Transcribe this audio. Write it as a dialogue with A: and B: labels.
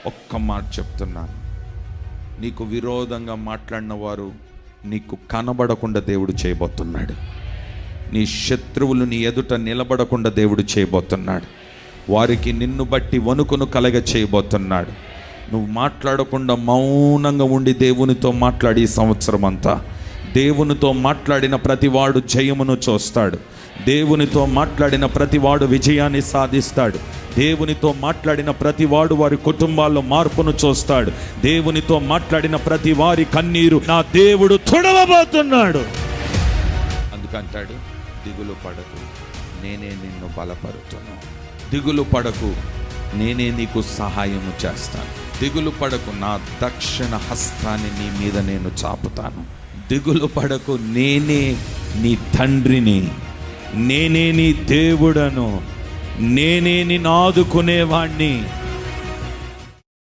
A: ఒక్క మాట చెప్తున్నాను, నీకు విరోధంగా మాట్లాడిన వారు నీకు కనబడకుండా దేవుడు చేయబోతున్నాడు. నీ శత్రువులు నీ ఎదుట నిలబడకుండా దేవుడు చేయబోతున్నాడు. వారికి నిన్ను బట్టి వణుకును కలగ చేయబోతున్నాడు. నువ్వు మాట్లాడకుండా మౌనంగా ఉండి దేవునితో మాట్లాడి ఈ సంవత్సరం అంతా దేవునితో మాట్లాడిన ప్రతివాడు జయమును చూస్తాడు. దేవునితో మాట్లాడిన ప్రతివాడు విజయాన్ని సాధిస్తాడు. దేవునితో మాట్లాడిన ప్రతివాడు వారి కుటుంబాల్లో మార్పును చూస్తాడు. దేవునితో మాట్లాడిన ప్రతి వారి కన్నీరు నా దేవుడు తుడవబోతున్నాడు. అందుకంటాడు, దిగులు పడకు, నేనే నిన్ను బలపరుతున్నా. దిగులు పడకు, నేనే నీకు సహాయము చేస్తాను. దిగులు పడకు, నా దక్షిణ హస్తాన్ని నీ మీద నేను చాపుతాను. దిగులు పడకు, నేనే నీ తండ్రిని, నేనే నీ దేవుడను, నేనే నిన్ను ఆదుకునేవాణ్ణి.